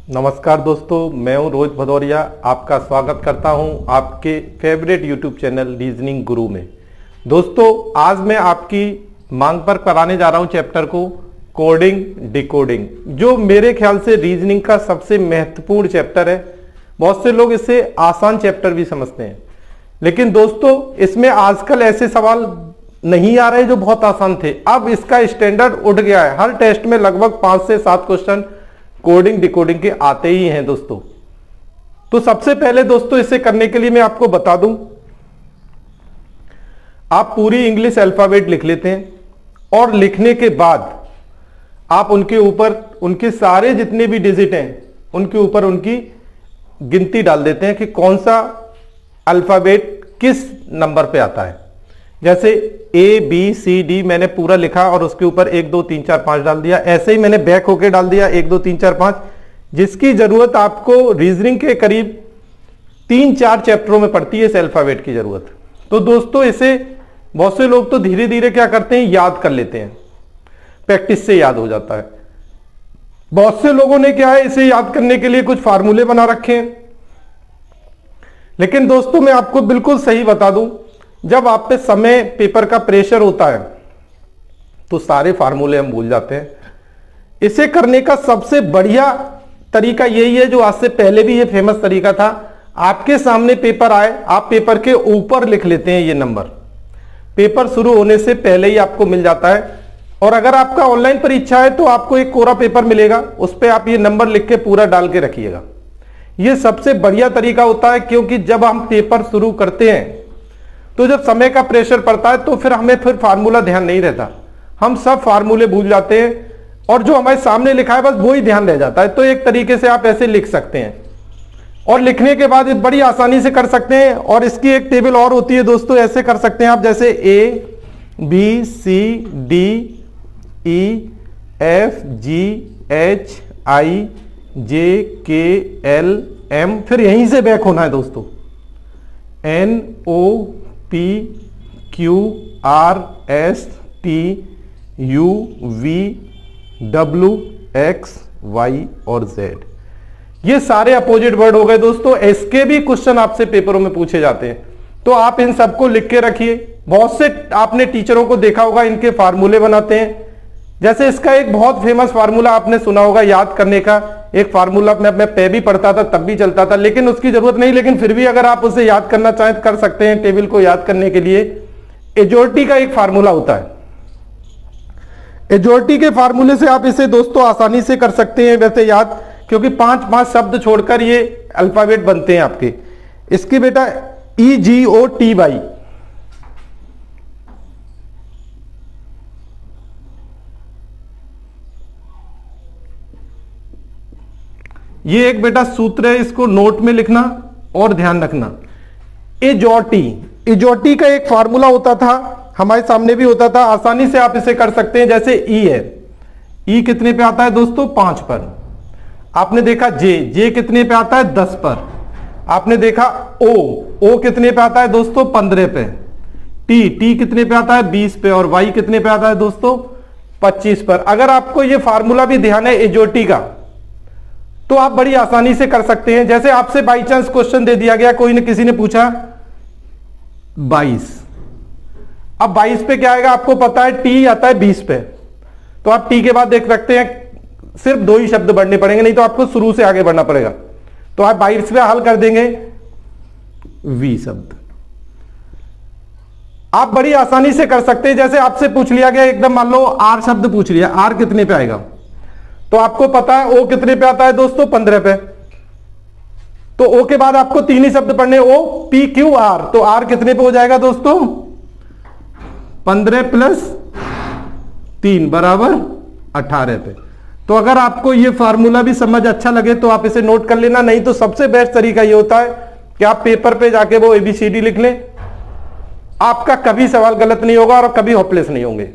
नमस्कार दोस्तों, मैं हूं रोहित भदौरिया। आपका स्वागत करता हूं आपके फेवरेट यूट्यूब चैनल रीजनिंग गुरु में। दोस्तों, आज मैं आपकी मांग पर कराने जा रहा हूं चैप्टर को कोडिंग डिकोडिंग, जो मेरे ख्याल से रीजनिंग का सबसे महत्वपूर्ण चैप्टर है। बहुत से लोग इसे आसान चैप्टर भी समझते हैं, लेकिन दोस्तों इसमें आजकल ऐसे सवाल नहीं आ रहे जो बहुत आसान थे। अब इसका स्टैंडर्ड उठ गया है। हर टेस्ट में लगभग 5 से 7 क्वेश्चन कोडिंग डिकोडिंग के आते ही हैं दोस्तों। तो सबसे पहले दोस्तों इसे करने के लिए मैं आपको बता दूं, आप पूरी इंग्लिश अल्फाबेट लिख लेते हैं और लिखने के बाद आप उनके ऊपर उनके सारे जितने भी डिजिट हैं उनके ऊपर उनकी गिनती डाल देते हैं कि कौन सा अल्फाबेट किस नंबर पे आता है। जैसे ए बी सी डी मैंने पूरा लिखा और उसके ऊपर 1 2 3 4 5 डाल दिया। ऐसे ही मैंने बैक होके डाल दिया 1 2 3 4 5, जिसकी जरूरत आपको रीजनिंग के करीब 3-4 चैप्टरों में पड़ती है इस अल्फाबेट की जरूरत। तो दोस्तों इसे बहुत से लोग तो धीरे धीरे क्या करते हैं, याद कर लेते हैं, प्रैक्टिस से याद हो जाता है। बहुत से लोगों ने क्या है, इसे याद करने के लिए कुछ फार्मूले बना रखे हैं। लेकिन दोस्तों मैं आपको बिल्कुल सही बता दूं, जब आप पे समय पेपर का प्रेशर होता है तो सारे फार्मूले हम भूल जाते हैं। इसे करने का सबसे बढ़िया तरीका यही है, जो आज से पहले भी ये फेमस तरीका था। आपके सामने पेपर आए, आप पेपर के ऊपर लिख लेते हैं ये नंबर। पेपर शुरू होने से पहले ही आपको मिल जाता है। और अगर आपका ऑनलाइन परीक्षा है तो आपको एक कोरा पेपर मिलेगा, उस पर आप ये नंबर लिख के पूरा डाल के रखिएगा। ये सबसे बढ़िया तरीका होता है, क्योंकि जब हम पेपर शुरू करते हैं तो जब समय का प्रेशर पड़ता है तो फिर हमें फार्मूला ध्यान नहीं रहता, हम सब फार्मूले भूल जाते हैं और जो हमारे सामने लिखा है बस वो ही ध्यान रह जाता है। तो एक तरीके से आप ऐसे लिख सकते हैं और लिखने के बाद बड़ी आसानी से कर सकते हैं। और इसकी एक टेबल और होती है दोस्तों, ऐसे कर सकते हैं आप, जैसे A B C D E F G H I J K L M, फिर यहीं से बैक होना है दोस्तों, N O P Q R S T U V W X Y और जेड। ये सारे अपोजिट वर्ड हो गए दोस्तों। इसके भी क्वेश्चन आपसे पेपरों में पूछे जाते हैं, तो आप इन सबको लिख के रखिए। बहुत से आपने टीचरों को देखा होगा, इनके फार्मूले बनाते हैं। जैसे इसका एक बहुत फेमस फार्मूला आपने सुना होगा याद करने का, एक फार्मूला मैं पे भी पढ़ता था तब भी चलता था, लेकिन उसकी जरूरत नहीं। लेकिन फिर भी अगर आप उसे याद करना चाहें तो कर सकते हैं। टेबल को याद करने के लिए एजोरिटी का एक फार्मूला होता है। एजोरिटी के फार्मूले से आप इसे दोस्तों आसानी से कर सकते हैं वैसे याद, क्योंकि 5 शब्द छोड़कर ये अल्फाबेट बनते हैं आपके। इसकी बेटा EGOTY, ये एक बेटा सूत्र है, इसको नोट में लिखना और ध्यान रखना। इजोटी का एक फार्मूला होता था, हमारे सामने भी होता था, आसानी से आप इसे कर सकते हैं। जैसे ई है, ई कितने पे आता है दोस्तों, 5 पर। आपने देखा जे कितने पे आता है, 10 पर। आपने देखा ओ कितने पे आता है दोस्तों, 15 पे। टी कितने पे आता है, 20 पे। और वाई कितने पे आता है दोस्तों, 25 पर। अगर आपको ये फार्मूला भी ध्यान है इजोटी का, तो आप बड़ी आसानी से कर सकते हैं। जैसे आपसे बाई चांस क्वेश्चन दे दिया गया, कोई ने किसी ने पूछा 22, अब 22 पे क्या आएगा आपको पता है, टी आता है 20 पे, तो आप टी के बाद देख सकते हैं सिर्फ 2 ही शब्द बढ़ने पड़ेंगे, नहीं तो आपको शुरू से आगे बढ़ना पड़ेगा। तो आप 22 पे हल कर देंगे वी शब्द। आप बड़ी आसानी से कर सकते हैं। जैसे आपसे पूछ लिया गया एकदम, मान लो आर शब्द पूछ लिया, आर कितने पे आएगा, तो आपको पता है ओ कितने पे आता है दोस्तों, 15 पे। तो ओ के बाद आपको 3 ही शब्द पढ़ने, ओ पी क्यू आर, तो आर कितने पे हो जाएगा दोस्तों, 15 + 3 = 18 पे। तो अगर आपको ये फार्मूला भी समझ अच्छा लगे तो आप इसे नोट कर लेना, नहीं तो सबसे बेस्ट तरीका ये होता है कि आप पेपर पे जाके वो ABCD लिख लें। आपका कभी सवाल गलत नहीं होगा और कभी होपलेस नहीं होंगे।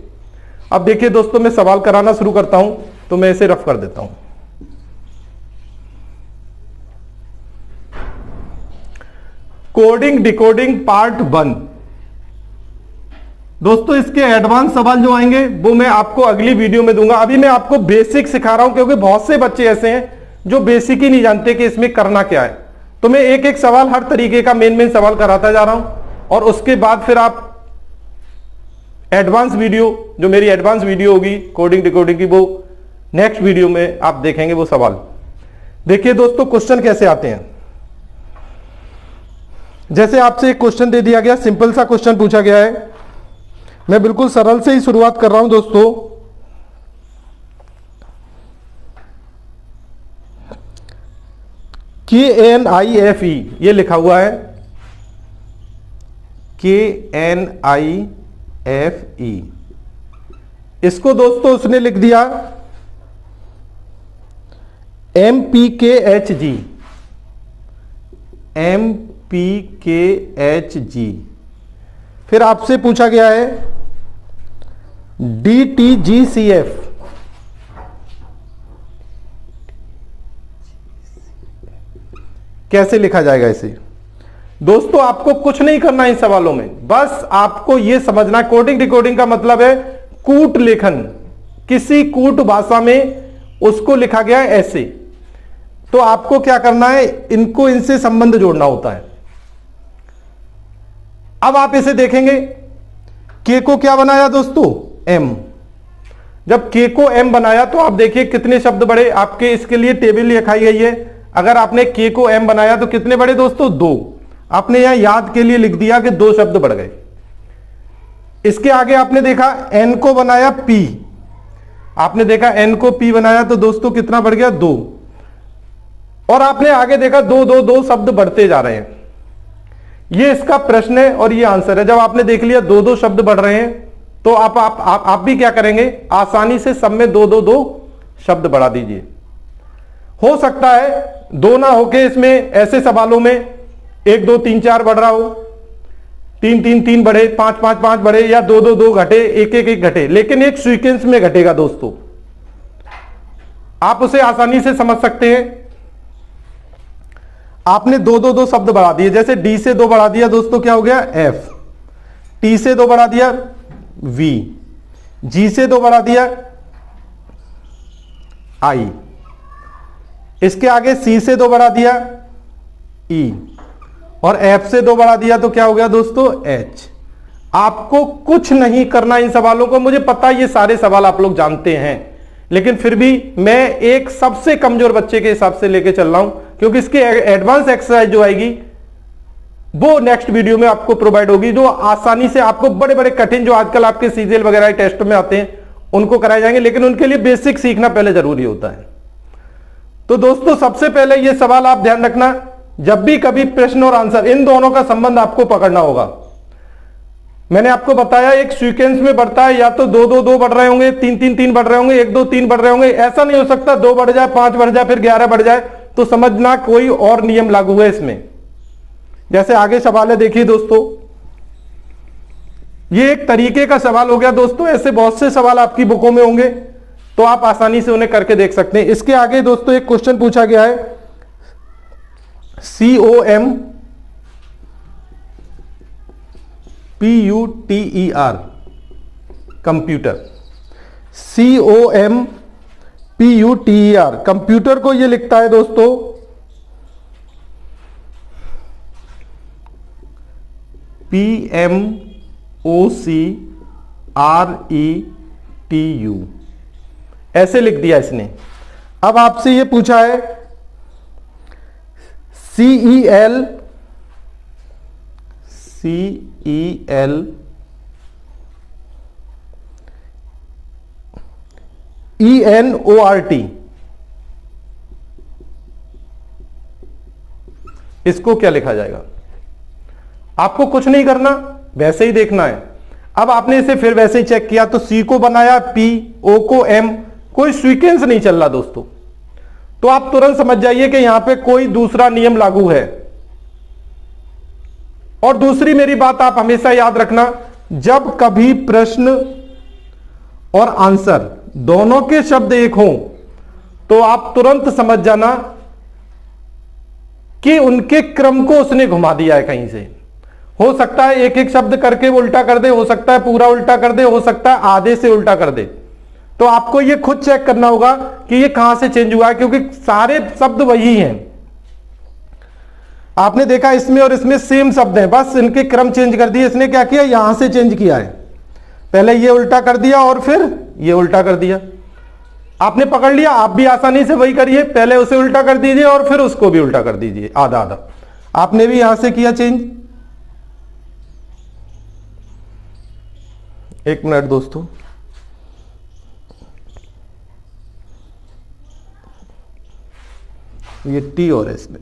अब देखिए दोस्तों, मैं सवाल कराना शुरू करता हूं, तो मैं इसे रफ कर देता हूं। Coding decoding part 1। दोस्तों इसके एडवांस सवाल जो आएंगे वो मैं आपको अगली वीडियो में दूंगा। अभी मैं आपको बेसिक सिखा रहा हूं, क्योंकि बहुत से बच्चे ऐसे हैं जो बेसिक ही नहीं जानते कि इसमें करना क्या है। तो मैं एक एक सवाल हर तरीके का मेन सवाल कराता जा रहा हूं और उसके बाद फिर आप एडवांस वीडियो, जो मेरी एडवांस वीडियो होगी कोडिंग डिकोडिंग की, वो नेक्स्ट वीडियो में आप देखेंगे वो सवाल। देखिए दोस्तों, क्वेश्चन कैसे आते हैं। जैसे आपसे एक क्वेश्चन दे दिया गया, सिंपल सा क्वेश्चन पूछा गया है। मैं बिल्कुल सरल से ही शुरुआत कर रहा हूं दोस्तों। KNIFE ये लिखा हुआ है, KNIFE। इसको दोस्तों उसने लिख दिया MPKHG, MPKHG। फिर आपसे पूछा गया है DTGCF, कैसे लिखा जाएगा इसे। दोस्तों आपको कुछ नहीं करना इन सवालों में, बस आपको यह समझना है कोडिंग डिकोडिंग का मतलब है कूट लेखन। किसी कूट भाषा में उसको लिखा गया है ऐसे, तो आपको क्या करना है, इनको इनसे संबंध जोड़ना होता है। अब आप इसे देखेंगे, के को क्या बनाया दोस्तों, एम। जब के को एम बनाया तो आप देखिए कितने शब्द बढ़े। आपके इसके लिए टेबल लिखाई गई है। अगर आपने के को एम बनाया तो कितने बढ़े दोस्तों, 2। आपने यहां याद के लिए लिख दिया कि 2 शब्द बढ़ गए। इसके आगे आपने देखा एन को बनाया पी, आपने देखा एन को पी बनाया तो दोस्तों कितना बढ़ गया, 2। और आपने आगे देखा 2 2 2 शब्द बढ़ते जा रहे हैं। ये इसका प्रश्न है और ये आंसर है। जब आपने देख लिया 2 2 शब्द बढ़ रहे हैं तो आप भी क्या करेंगे, आसानी से सब में 2 2 2 शब्द बढ़ा दीजिए। हो सकता है 2 ना होके इसमें ऐसे सवालों में 1 2 3 4 बढ़ रहा हो, 3 3 3 बढ़े, 5 5 5 बढ़े, या 2 2 2 घटे, 1 1 1 घटे, लेकिन एक सीक्वेंस में घटेगा दोस्तों। आप उसे आसानी से समझ सकते हैं। आपने 2 2 2 शब्द बढ़ा दिए, जैसे डी से 2 बढ़ा दिया दोस्तों, क्या हो गया, एफ। टी से 2 बढ़ा दिया, वी। जी से 2 बढ़ा दिया, आई। इसके आगे सी से 2 बढ़ा दिया, ई। और एफ से 2 बढ़ा दिया तो क्या हो गया दोस्तों, एच। आपको कुछ नहीं करना इन सवालों को। मुझे पता है ये सारे सवाल आप लोग जानते हैं, लेकिन फिर भी मैं एक सबसे कमजोर बच्चे के हिसाब से लेके चल रहा हूं, क्योंकि इसकी एडवांस एक्सरसाइज जो आएगी वो नेक्स्ट वीडियो में आपको प्रोवाइड होगी, जो आसानी से आपको बड़े बड़े कठिन जो आजकल आपके सीजीएल वगैरह टेस्ट में आते हैं उनको कराए जाएंगे, लेकिन उनके लिए बेसिक सीखना पहले जरूरी होता है। तो दोस्तों सबसे पहले ये सवाल आप ध्यान रखना, जब भी कभी प्रश्न और आंसर इन दोनों का संबंध आपको पकड़ना होगा। मैंने आपको बताया एक सीक्वेंस में बढ़ता है, या तो 2 2 2 बढ़ रहे होंगे, 3 3 3 बढ़ रहे होंगे, 1 2 3 बढ़ रहे होंगे। ऐसा नहीं हो सकता 2 बढ़ जाए, 5 बढ़ जाए, फिर 11 बढ़ जाए, तो समझना कोई और नियम लागू है इसमें। जैसे आगे सवाल है, देखिए दोस्तों, ये एक तरीके का सवाल हो गया दोस्तों। ऐसे बहुत से सवाल आपकी बुकों में होंगे, तो आप आसानी से उन्हें करके देख सकते हैं। इसके आगे दोस्तों एक क्वेश्चन पूछा गया है, COMPUTER, कंप्यूटर। COMPUTER, कंप्यूटर को ये लिखता है दोस्तों PMOCRETU, ऐसे लिख दिया इसने। अब आपसे ये पूछा है CEL ENORT, इसको क्या लिखा जाएगा। आपको कुछ नहीं करना, वैसे ही देखना है। अब आपने इसे फिर वैसे ही चेक किया तो सी को बनाया पी, ओ को एम, कोई सीक्वेंस नहीं चल रहा दोस्तों, तो आप तुरंत समझ जाइए कि यहां पे कोई दूसरा नियम लागू है। और दूसरी मेरी बात आप हमेशा याद रखना, जब कभी प्रश्न और आंसर दोनों के शब्द एक हों तो आप तुरंत समझ जाना कि उनके क्रम को उसने घुमा दिया है कहीं से। हो सकता है एक एक शब्द करके वो उल्टा कर दे, हो सकता है पूरा उल्टा कर दे, हो सकता है आधे से उल्टा कर दे। तो आपको ये खुद चेक करना होगा कि ये कहां से चेंज हुआ है, क्योंकि सारे शब्द वही हैं। आपने देखा इसमें और इसमें सेम शब्द हैं, बस इनके क्रम चेंज कर दिए। इसने क्या किया, यहां से चेंज किया है, पहले ये उल्टा कर दिया और फिर ये उल्टा कर दिया। आपने पकड़ लिया, आप भी आसानी से वही करिए, पहले उसे उल्टा कर दीजिए और फिर उसको भी उल्टा कर दीजिए, आधा आधा। आपने भी यहां से किया चेंज। एक मिनट दोस्तों, ये टी और है इसमें।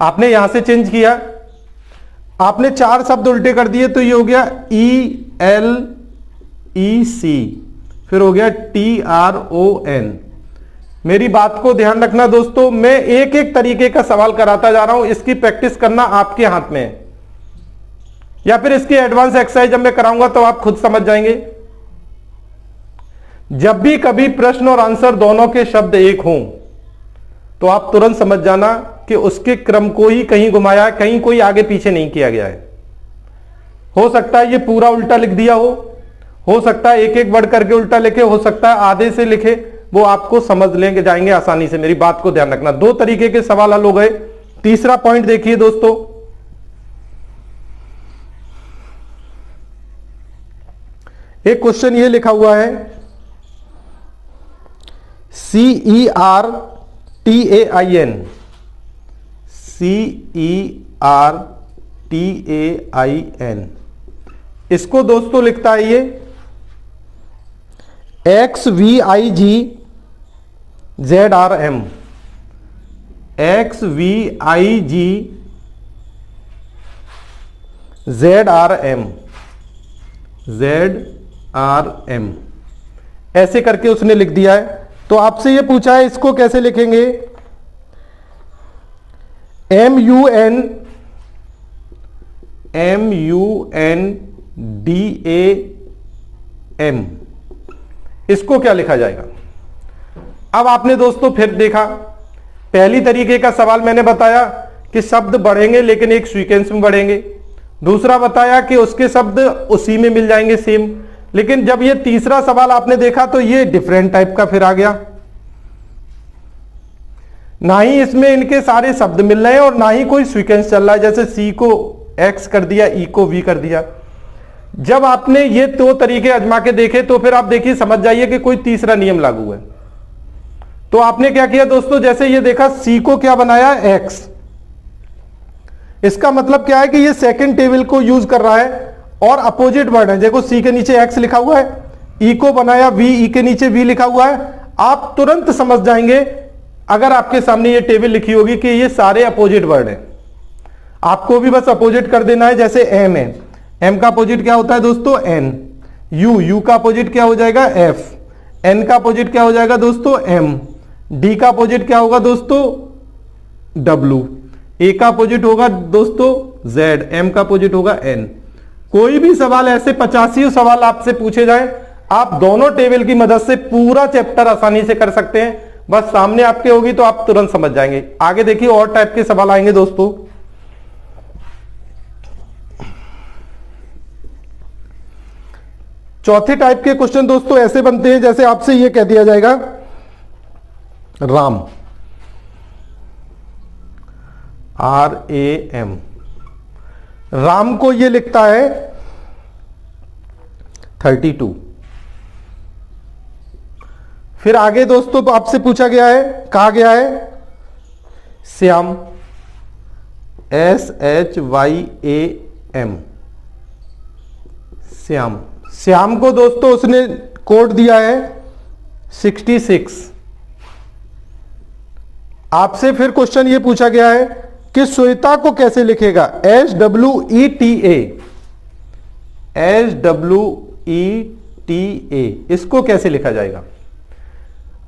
आपने यहां से चेंज किया, आपने 4 शब्द उल्टे कर दिए, तो ये हो गया ELEC, फिर हो गया TRON। मेरी बात को ध्यान रखना दोस्तों, मैं एक एक तरीके का सवाल कराता जा रहा हूं, इसकी प्रैक्टिस करना आपके हाथ में है, या फिर इसकी एडवांस एक्सरसाइज जब मैं कराऊंगा तो आप खुद समझ जाएंगे। जब भी कभी प्रश्न और आंसर दोनों के शब्द एक हों तो आप तुरंत समझ जाना कि उसके क्रम को ही कहीं घुमाया, कहीं कोई आगे पीछे नहीं किया गया है। हो सकता है ये पूरा उल्टा लिख दिया हो सकता है एक एक वर्ड करके उल्टा लिखे, हो सकता है आधे से लिखे, वो आपको समझ लेंगे जाएंगे आसानी से। मेरी बात को ध्यान रखना, 2 तरीके के सवाल हल हो गए। तीसरा पॉइंट देखिए दोस्तों, एक क्वेश्चन ये लिखा हुआ है CERTAIN। इसको दोस्तों लिखता है ये XVIGZRM। ZRM ऐसे करके उसने लिख दिया है। तो आपसे ये पूछा है इसको कैसे लिखेंगे, MUNDAM, इसको क्या लिखा जाएगा। अब आपने दोस्तों फिर देखा, पहली तरीके का सवाल मैंने बताया कि शब्द बढ़ेंगे लेकिन एक सीक्वेंस में बढ़ेंगे, दूसरा बताया कि उसके शब्द उसी में मिल जाएंगे सेम। लेकिन जब ये तीसरा सवाल आपने देखा तो ये डिफरेंट टाइप का फिर आ गया, ना ही इसमें इनके सारे शब्द मिल रहे हैं और ना ही कोई सीक्वेंस चल रहा है, जैसे C को X कर दिया, E को V कर दिया। जब आपने ये 2 तरीके आजमा के देखे तो फिर आप देखिए समझ जाइए कि कोई तीसरा नियम लागू है। तो आपने क्या किया दोस्तों, जैसे ये देखा C को क्या बनाया X, इसका मतलब क्या है कि ये सेकंड टेबल को यूज कर रहा है और अपोजिट वर्ड है। देखो C के नीचे X लिखा हुआ है, E को बनाया V, E के नीचे V लिखा हुआ है। आप तुरंत समझ जाएंगे अगर आपके सामने ये टेबल लिखी होगी कि ये सारे अपोजिट वर्ड हैं। आपको भी बस अपोजिट कर देना है। जैसे M है, M का अपोजिट क्या होता है दोस्तों, N। U का अपोजिट क्या हो जाएगा, F। N का अपोजिट क्या हो जाएगा दोस्तों, M। D का अपोजिट क्या होगा दोस्तों, W। A का अपोजिट होगा दोस्तों Z। M का अपोजिट होगा N। कोई भी सवाल ऐसे 85 सवाल आपसे पूछे जाए, आप दोनों टेबल की मदद से पूरा चैप्टर आसानी से कर सकते हैं। बस सामने आपके होगी तो आप तुरंत समझ जाएंगे। आगे देखिए और टाइप के सवाल आएंगे दोस्तों। चौथे टाइप के क्वेश्चन दोस्तों ऐसे बनते हैं, जैसे आपसे ये कह दिया जाएगा राम, RAM, राम को ये लिखता है 32। फिर आगे दोस्तों आपसे पूछा गया है, कहा गया है श्याम, SHYAM, श्याम। श्याम को दोस्तों उसने कोड दिया है 66। आपसे फिर क्वेश्चन ये पूछा गया है कि श्वेता को कैसे लिखेगा, SWETA, इसको कैसे लिखा जाएगा।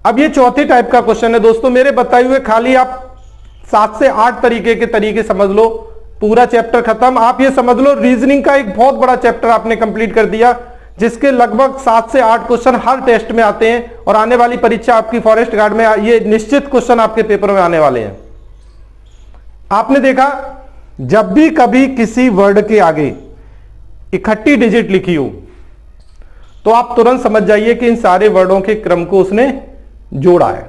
अब ये चौथे टाइप का क्वेश्चन है दोस्तों। मेरे बताए हुए खाली आप 7 से 8 तरीके समझ लो, पूरा चैप्टर खत्म। आप ये समझ लो रीजनिंग का एक बहुत बड़ा चैप्टर आपने कंप्लीट कर दिया, जिसके लगभग 7 से 8 क्वेश्चन हर टेस्ट में आते हैं। और आने वाली परीक्षा आपकी फॉरेस्ट गार्ड में ये निश्चित क्वेश्चन आपके पेपर में आने वाले हैं। आपने देखा जब भी कभी किसी वर्ड के आगे इकट्ठी डिजिट लिखी हो तो आप तुरंत समझ जाइए कि इन सारे वर्डों के क्रम को उसने जोड़ा है।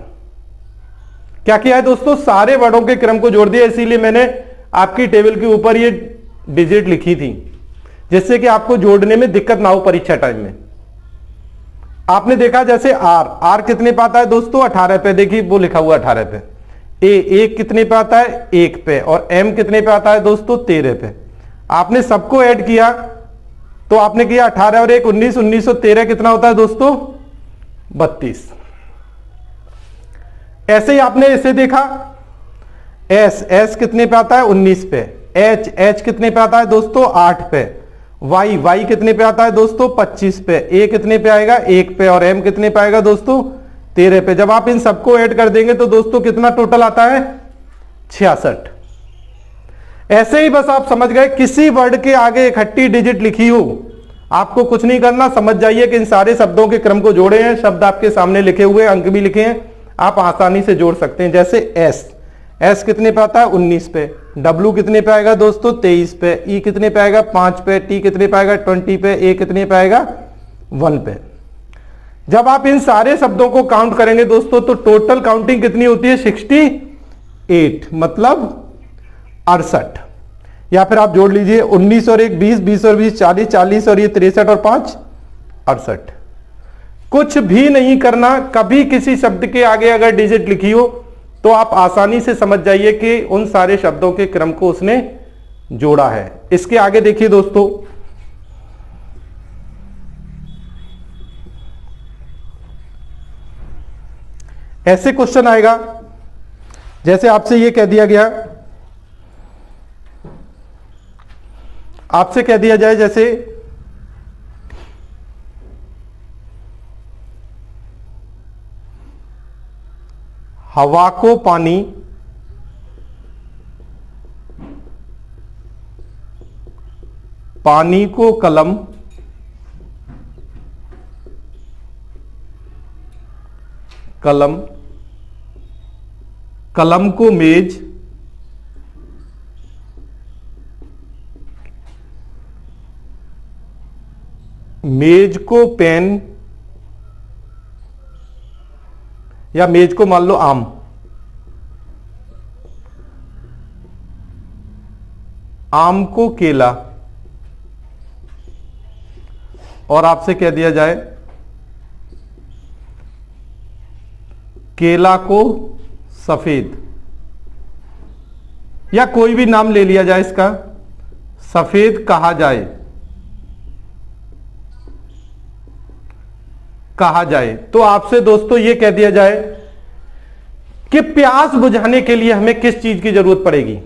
क्या किया है दोस्तों, सारे वर्डों के क्रम को जोड़ दिया। इसीलिए मैंने आपकी टेबल के ऊपर ये डिजिट लिखी थी, जिससे कि आपको जोड़ने में दिक्कत ना हो परीक्षा टाइम में। आपने देखा जैसे आर कितने पे आता है दोस्तों, 18 पे। देखिए वो लिखा हुआ 18 पे। एक कितने पे आता है, 1 पे। और एम कितने पे आता है दोस्तों, 13 पे। आपने सबको ऐड किया तो आपने किया 18 और 1 19, 19 और 13 कितना होता है दोस्तों, 32। ऐसे ही आपने इसे देखा, एस कितने पे आता है, 19 पे। एच कितने पे आता है दोस्तों, 8 पे। वाई कितने पे आता है दोस्तों, 25 पे। ए कितने पे आएगा, 1 पे। और एम कितने पे आएगा दोस्तों, 13 पे। जब आप इन सबको ऐड कर देंगे तो दोस्तों कितना टोटल आता है, 66। ऐसे ही बस आप समझ गए, किसी वर्ड के आगे इकट्ठी डिजिट लिखी हो, आपको कुछ नहीं करना, समझ जाइए कि इन सारे शब्दों के क्रम को जोड़े हैं। शब्द आपके सामने लिखे हुए, अंक भी लिखे हैं, आप आसानी से जोड़ सकते हैं। जैसे एस कितने पे आता है, 19 पे। डब्ल्यू कितने पे आएगा दोस्तों, 23 पे। ई कितने पे आएगा, 5 पे। टी कितने पे आएगा, 20 पे। ए कितने पे आएगा, 1 पे। जब आप इन सारे शब्दों को काउंट करेंगे दोस्तों तो टोटल काउंटिंग कितनी होती है, 68, मतलब 68। या फिर आप जोड़ लीजिए 19 और 1 20, 20 और 20 40, 40 और ये 63 और 5 68। कुछ भी नहीं करना, कभी किसी शब्द के आगे अगर डिजिट लिखी हो तो आप आसानी से समझ जाइए कि उन सारे शब्दों के क्रम को उसने जोड़ा है। इसके आगे देखिए दोस्तों, ऐसे क्वेश्चन आएगा, जैसे आपसे ये कह दिया गया, आपसे कह दिया जाए जैसे हवा को पानी, पानी को कलम, कलम कलम को मेज, मेज को पेन, या मेज को मान लो आम, आम को केला, और आपसे कह दिया जाए केला को सफेद, या कोई भी नाम ले लिया जाए इसका, सफेद कहा जाए, तो आपसे दोस्तों यह कह दिया जाए कि प्यास बुझाने के लिए हमें किस चीज की जरूरत पड़ेगी।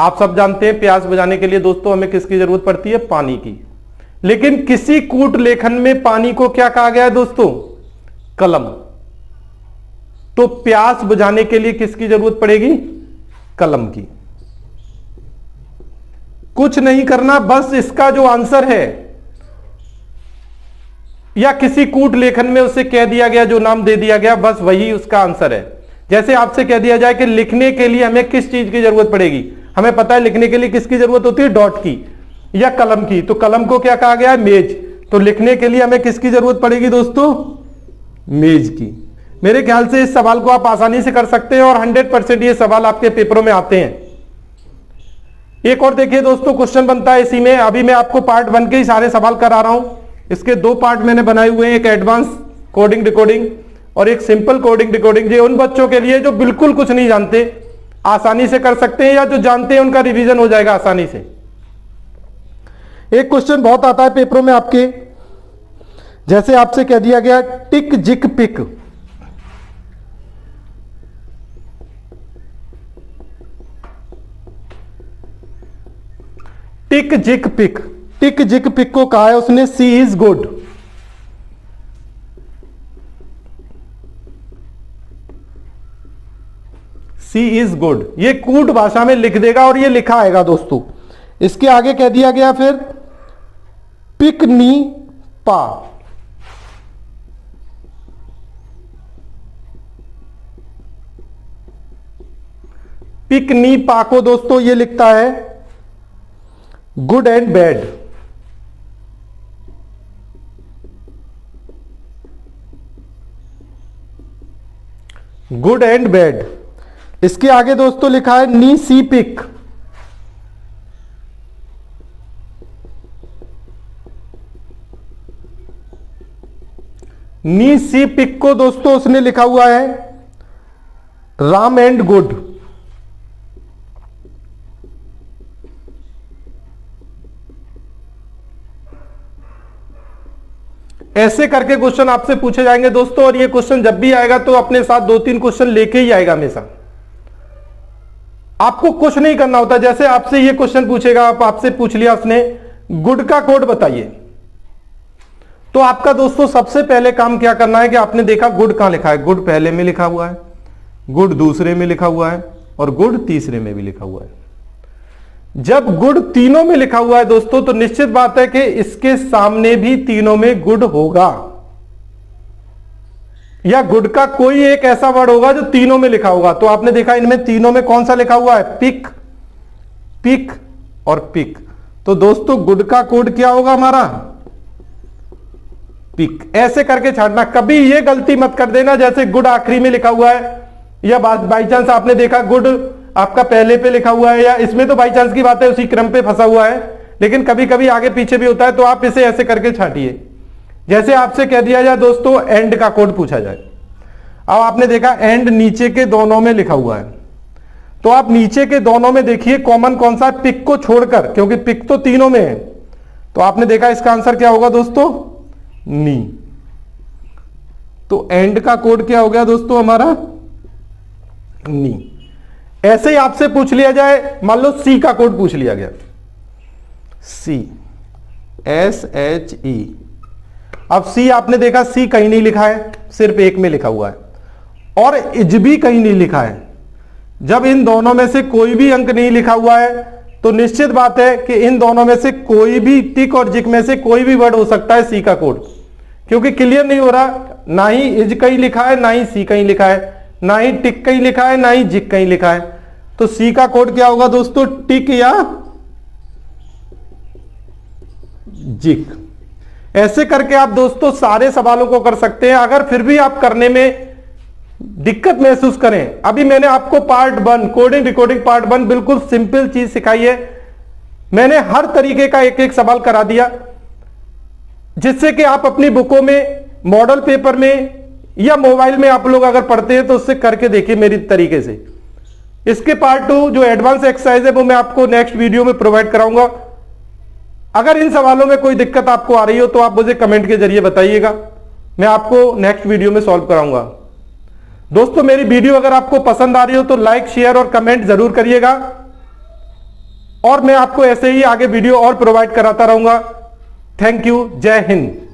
आप सब जानते हैं प्यास बुझाने के लिए दोस्तों हमें किसकी जरूरत पड़ती है, पानी की। लेकिन किसी कूट लेखन में पानी को क्या कहा गया है दोस्तों, कलम। तो प्यास बुझाने के लिए किसकी जरूरत पड़ेगी, कलम की। कुछ नहीं करना, बस इसका जो आंसर है या किसी कूट लेखन में उसे कह दिया गया, जो नाम दे दिया गया, बस वही उसका आंसर है। जैसे आपसे कह दिया जाए कि लिखने के लिए हमें किस चीज की जरूरत पड़ेगी, हमें पता है लिखने के लिए किसकी जरूरत होती है, डॉट की या कलम की। तो कलम को क्या कहा गया है, मेज। तो लिखने के लिए हमें किसकी जरूरत पड़ेगी दोस्तों, मेज की। मेरे ख्याल से इस सवाल को आप आसानी से कर सकते हैं और 100% ये सवाल आपके पेपरों में आते हैं। एक और देखिए दोस्तों क्वेश्चन बनता है इसी में। अभी मैं आपको पार्ट 1 के ही सारे सवाल करा रहा हूं। इसके 2 पार्ट मैंने बनाए हुए हैं, एक एडवांस कोडिंग डिकोडिंग और एक सिंपल कोडिंग डिकोडिंग। ये उन बच्चों के लिए जो बिल्कुल कुछ नहीं जानते, आसानी से कर सकते हैं, या जो जानते हैं उनका रिवीजन हो जाएगा आसानी से। एक क्वेश्चन बहुत आता है पेपरों में आपके, जैसे आपसे कह दिया गया टिक जिक पिक। टिक जिक पिक, टिक जिक पिक को कहा है उसने C is good. C is good, ये कूट भाषा में लिख देगा और ये लिखा आएगा दोस्तों। इसके आगे कह दिया गया फिर पिक नी पा, पिक नी पा को दोस्तों ये लिखता है good and bad. Good and bad. इसके आगे दोस्तों लिखा है नी सी पिक। नी सी पिक को दोस्तों उसने लिखा हुआ है राम एंड गुड। ऐसे करके क्वेश्चन आपसे पूछे जाएंगे दोस्तों, और ये क्वेश्चन जब भी आएगा तो अपने साथ 2-3 क्वेश्चन लेके ही आएगा हमेशा। आपको कुछ नहीं करना होता। जैसे आपसे ये क्वेश्चन पूछेगा, आपसे पूछ लिया उसने गुड का कोड बताइए, तो आपका दोस्तों सबसे पहले काम क्या करना है कि आपने देखा गुड कहां लिखा है। गुड पहले में लिखा हुआ है, गुड दूसरे में लिखा हुआ है, और गुड तीसरे में भी लिखा हुआ है। जब गुड तीनों में लिखा हुआ है दोस्तों, तो निश्चित बात है कि इसके सामने भी तीनों में गुड होगा, या गुड का कोई एक ऐसा वर्ड होगा जो तीनों में लिखा होगा। तो आपने देखा इनमें तीनों में कौन सा लिखा हुआ है, पिक, पिक और पिक। तो दोस्तों गुड का कोड क्या होगा हमारा, पिक। ऐसे करके छांटना, कभी ये गलती मत कर देना जैसे गुड आखिरी में लिखा हुआ है, या बाई चांस आपने देखा गुड आपका पहले पे लिखा हुआ है, या इसमें तो बाई चांस की बात है उसी क्रम पे फंसा हुआ है, लेकिन कभी कभी आगे पीछे भी होता है। तो आप इसे ऐसे करके छांटिए। जैसे आपसे कह दिया जाए दोस्तों एंड का कोड पूछा जाए, अब आपने देखा एंड नीचे के दोनों में लिखा हुआ है, तो आप नीचे के दोनों में देखिए कॉमन कौन सा है, पिक को छोड़कर, क्योंकि पिक तो तीनों में है। तो आपने देखा इसका आंसर क्या होगा दोस्तों, नी। तो एंड का कोड क्या हो गया दोस्तों हमारा, नी। ऐसे ही आपसे पूछ लिया जाए, मान लो सी का कोड पूछ लिया गया, सी, SHE। अब सी आपने देखा सी कहीं नहीं लिखा है, सिर्फ एक में लिखा हुआ है, और इज भी कहीं नहीं लिखा है। जब इन दोनों में से कोई भी अंक नहीं लिखा हुआ है, तो निश्चित बात है कि इन दोनों में से कोई भी, टिक और जिक में से कोई भी वर्ड हो सकता है सी का कोड, क्योंकि क्लियर नहीं हो रहा, ना ही इज कहीं लिखा है, ना ही सी कहीं लिखा है, ना ही टिक कहीं लिखा है, ना ही जिक कहीं लिखा है। तो सी का कोड क्या होगा दोस्तों, टिक या जिक। ऐसे करके आप दोस्तों सारे सवालों को कर सकते हैं। अगर फिर भी आप करने में दिक्कत महसूस करें, अभी मैंने आपको पार्ट 1 कोडिंग रिकॉर्डिंग पार्ट 1 बिल्कुल सिंपल चीज सिखाई है। मैंने हर तरीके का एक एक सवाल करा दिया, जिससे कि आप अपनी बुकों में, मॉडल पेपर में, या मोबाइल में आप लोग अगर पढ़ते हैं तो उससे करके देखिए मेरी तरीके से। इसके पार्ट 2 जो एडवांस एक्सरसाइज है वो मैं आपको नेक्स्ट वीडियो में प्रोवाइड कराऊंगा। अगर इन सवालों में कोई दिक्कत आपको आ रही हो तो आप मुझे कमेंट के जरिए बताइएगा, मैं आपको नेक्स्ट वीडियो में सॉल्व कराऊंगा। दोस्तों मेरी वीडियो अगर आपको पसंद आ रही हो तो लाइक, शेयर और कमेंट जरूर करिएगा, और मैं आपको ऐसे ही आगे वीडियो और प्रोवाइड कराता रहूंगा। थैंक यू, जय हिंद।